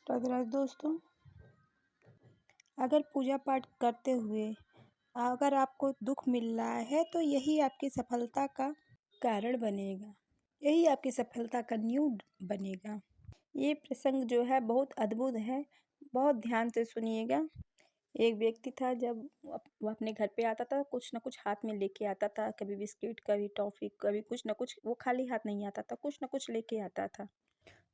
राधे दोस्तों, अगर पूजा पाठ करते हुए अगर आपको दुख मिल रहा है तो यही आपकी सफलता का कारण बनेगा। यही आपकी सफलता का नींव बनेगा। ये प्रसंग जो है बहुत अद्भुत है। बहुत ध्यान से सुनिएगा। एक व्यक्ति था, जब वो अपने घर पे आता था कुछ ना कुछ हाथ में लेके आता था, कभी बिस्किट, कभी टॉफी, कभी कुछ ना कुछ। वो खाली हाथ नहीं आता था, कुछ ना कुछ लेके आता था।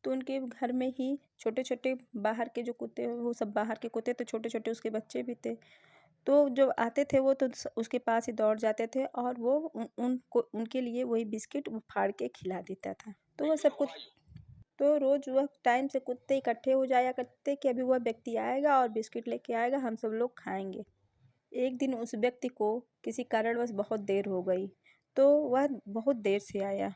तो उनके घर में ही छोटे-छोटे बाहर के जो कुत्ते, वो सब बाहर के कुत्ते, तो छोटे-छोटे उसके बच्चे भी थे। तो जो आते थे वो तो उसके पास ही दौड़ जाते थे और वो उनको उनके लिए वही बिस्किट वो फाड़ के खिला देता था। तो वह सब कुछ तो रोज़ वह टाइम से कुत्ते इकट्ठे हो जाया करते कि अभी वह व्यक्ति आएगा और बिस्किट लेके आएगा, हम सब लोग खाएंगे। एक दिन उस व्यक्ति को किसी कारणवश बहुत देर हो गई, तो वह बहुत देर से आया।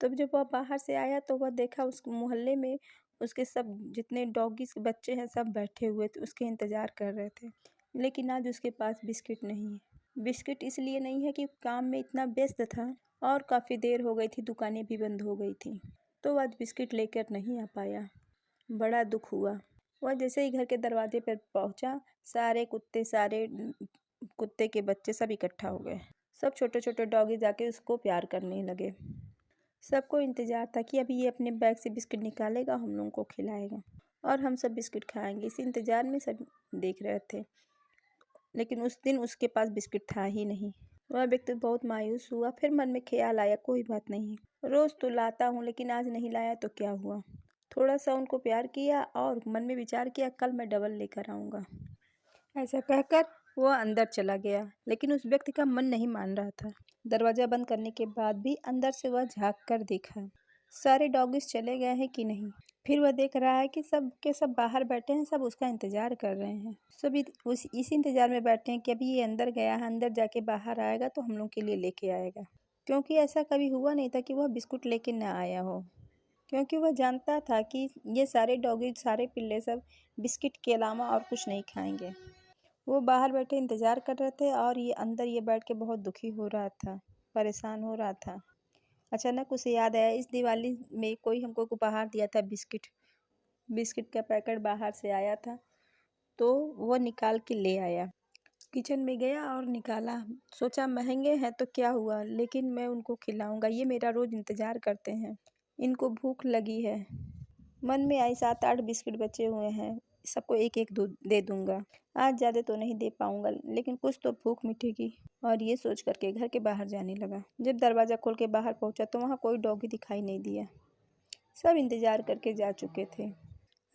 तब जब वह बाहर से आया तो वह देखा उस मोहल्ले में उसके सब जितने डॉगीज़ के बच्चे हैं सब बैठे हुए थे, उसके इंतज़ार कर रहे थे। लेकिन आज उसके पास बिस्किट नहीं है। बिस्किट इसलिए नहीं है कि काम में इतना व्यस्त था और काफ़ी देर हो गई थी, दुकानें भी बंद हो गई थी, तो आज बिस्किट लेकर नहीं आ पाया। बड़ा दुख हुआ। वह जैसे ही घर के दरवाजे पर पहुंचा, सारे कुत्ते के बच्चे सब इकट्ठा हो गए। सब छोटे छोटे डॉगी जाके उसको प्यार करने लगे। सबको इंतजार था कि अभी ये अपने बैग से बिस्किट निकालेगा, हम लोगों को खिलाएगा और हम सब बिस्किट खाएंगे। इसी इंतजार में सब देख रहे थे। लेकिन उस दिन उसके पास बिस्किट था ही नहीं। वह व्यक्ति बहुत मायूस हुआ। फिर मन में ख्याल आया, कोई बात नहीं, रोज तो लाता हूँ, लेकिन आज नहीं लाया तो क्या हुआ। थोड़ा सा उनको प्यार किया और मन में विचार किया, कल मैं डबल लेकर आऊँगा। ऐसा कहकर वह अंदर चला गया, लेकिन उस व्यक्ति का मन नहीं मान रहा था। दरवाजा बंद करने के बाद भी अंदर से वह झांक कर देखा, सारे डॉगीज चले गए हैं कि नहीं। फिर वह देख रहा है कि सब के सब बाहर बैठे हैं, सब उसका इंतजार कर रहे हैं। सभी इसी इंतजार में बैठे हैं कि अभी ये अंदर गया है, अंदर जाके बाहर आएगा तो हम लोग के लिए लेके आएगा। क्योंकि ऐसा कभी हुआ नहीं था कि वह बिस्कुट लेके न आया हो। क्योंकि वह जानता था कि ये सारे डॉगी, सारे पिल्ले सब बिस्किट के अलावा और कुछ नहीं खाएंगे। वो बाहर बैठे इंतजार कर रहे थे और ये अंदर ये बैठ के बहुत दुखी हो रहा था, परेशान हो रहा था। अचानक उसे याद आया, इस दिवाली में कोई हमको उपहार दिया था बिस्किट। बिस्किट का पैकेट बाहर से आया था, तो वो निकाल के ले आया। किचन में गया और निकाला। सोचा महंगे हैं तो क्या हुआ, लेकिन मैं उनको खिलाऊंगा, ये मेरा रोज इंतजार करते हैं, इनको भूख लगी है। मन में आई 7-8 बिस्किट बचे हुए हैं, सबको एक एक दे दूंगा। आज ज़्यादा तो नहीं दे पाऊंगा, लेकिन कुछ तो भूख मिटेगी। और ये सोच करके घर के बाहर जाने लगा। जब दरवाज़ा खोल के बाहर पहुंचा तो वहाँ कोई डॉगी दिखाई नहीं दिया। सब इंतजार करके जा चुके थे।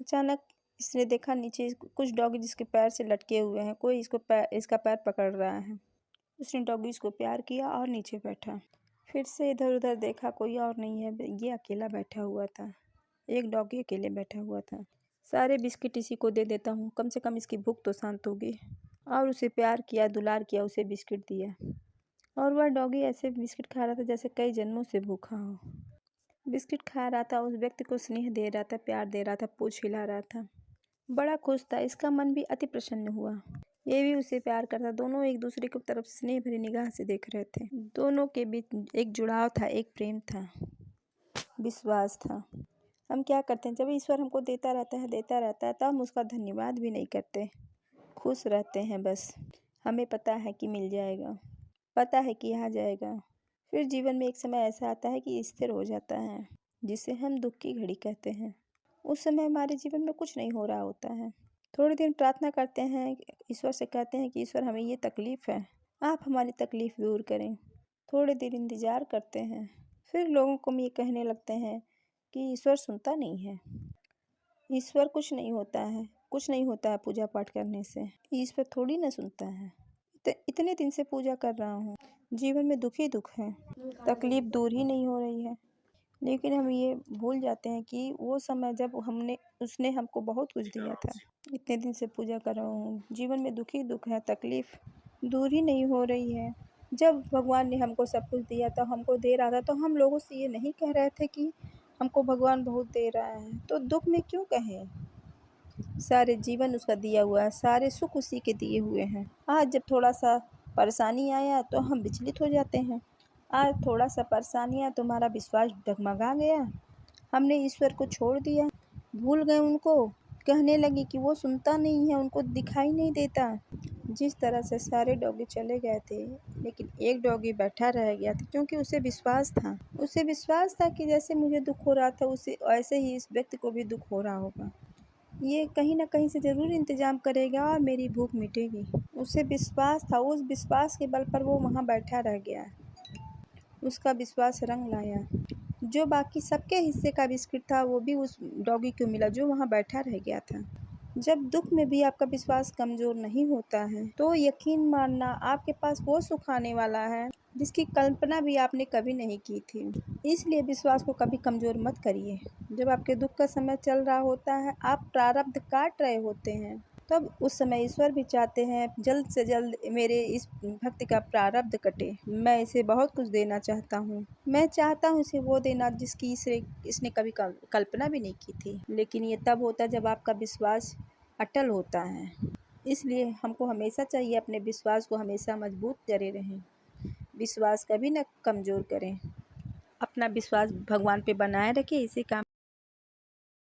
अचानक इसने देखा नीचे कुछ डॉगी जिसके पैर से लटके हुए हैं, कोई इसका पैर पकड़ रहा है। उसने डॉगीज को प्यार किया और नीचे बैठा। फिर से इधर उधर देखा, कोई और नहीं है, ये अकेला बैठा हुआ था। एक डॉगी अकेले बैठा हुआ था। सारे बिस्किट इसी को दे देता हूँ, कम से कम इसकी भूख तो शांत होगी। और उसे प्यार किया, दुलार किया, उसे बिस्किट दिया। और वह डॉगी ऐसे बिस्किट खा रहा था जैसे कई जन्मों से भूखा हो। बिस्किट खा रहा था, उस व्यक्ति को स्नेह दे रहा था, प्यार दे रहा था, पूछ हिला रहा था। बड़ा खुश था। इसका मन भी अति प्रसन्न हुआ। ये भी उसे प्यार करता। दोनों एक दूसरे की तरफ स्नेह भरी निगाह से देख रहे थे। दोनों के बीच एक जुड़ाव था, एक प्रेम था, विश्वास था। हम क्या करते हैं, जब ईश्वर हमको देता रहता है तो हम उसका धन्यवाद भी नहीं करते, खुश रहते हैं बस। हमें पता है कि मिल जाएगा, पता है कि आ जाएगा। फिर जीवन में एक समय ऐसा आता है कि स्थिर हो जाता है, जिसे हम दुख की घड़ी कहते हैं। उस समय हमारे जीवन में कुछ नहीं हो रहा होता है। थोड़े दिन प्रार्थना करते हैं, ईश्वर से कहते हैं कि ईश्वर हमें ये तकलीफ़ है, आप हमारी तकलीफ़ दूर करें। थोड़े देर इंतज़ार करते हैं, फिर लोगों को हम ये कहने लगते हैं कि ईश्वर सुनता नहीं है, ईश्वर कुछ नहीं होता है पूजा पाठ करने से, ईश्वर थोड़ी ना सुनता है। इतने दिन से पूजा कर रहा हूँ, जीवन में दुख ही दुख है, तकलीफ़ दूर ही नहीं हो रही है। लेकिन हम ये भूल जाते हैं कि वो समय जब उसने हमको बहुत कुछ दिया था। इतने दिन से पूजा कर रहा हूँ, जीवन में दुख ही दुख है, तकलीफ़ दूर ही नहीं हो रही है। जब भगवान ने हमको सब कुछ दिया था, हमको दे रहा था, तो हम लोगों से ये नहीं कह रहे थे कि हमको भगवान बहुत दे रहा है, तो दुख में क्यों कहें। सारे जीवन उसका दिया हुआ है, सारे सुख उसी के दिए हुए हैं। आज जब थोड़ा सा परेशानी आया तो हम विचलित हो जाते हैं। आज थोड़ा सा परेशानी आया, तुम्हारा विश्वास डगमगा गया, हमने ईश्वर को छोड़ दिया, भूल गए उनको, कहने लगी कि वो सुनता नहीं है, उनको दिखाई नहीं देता। जिस तरह से सारे डॉगी चले गए थे, लेकिन एक डॉगी बैठा रह गया था, क्योंकि उसे विश्वास था कि जैसे मुझे दुख हो रहा था, उसे ऐसे ही इस व्यक्ति को भी दुख हो रहा होगा। ये कहीं न कहीं से ज़रूर इंतज़ाम करेगा और मेरी भूख मिटेगी। उसे विश्वास था, उस विश्वास के बल पर वो वहाँ बैठा रह गया। उसका विश्वास रंग लाया। जो बाकी सबके हिस्से का बिस्किट था, वो भी उस डॉगी को मिला जो वहाँ बैठा रह गया था। जब दुख में भी आपका विश्वास कमज़ोर नहीं होता है, तो यकीन मानना आपके पास वो सुख आने वाला है जिसकी कल्पना भी आपने कभी नहीं की थी। इसलिए विश्वास को कभी कमज़ोर मत करिए। जब आपके दुख का समय चल रहा होता है, आप प्रारब्ध काट रहे होते हैं, तब उस समय ईश्वर भी चाहते हैं जल्द से जल्द मेरे इस भक्त का प्रारब्ध कटे। मैं इसे बहुत कुछ देना चाहता हूँ। मैं चाहता हूँ इसे वो देना जिसकी इसने कभी कल्पना भी नहीं की थी। लेकिन ये तब होता है जब आपका विश्वास अटल होता है। इसलिए हमको हमेशा चाहिए अपने विश्वास को हमेशा मजबूत करे रहें। विश्वास कभी न कमज़ोर करें। अपना विश्वास भगवान पे बनाए रखिए। इसी काम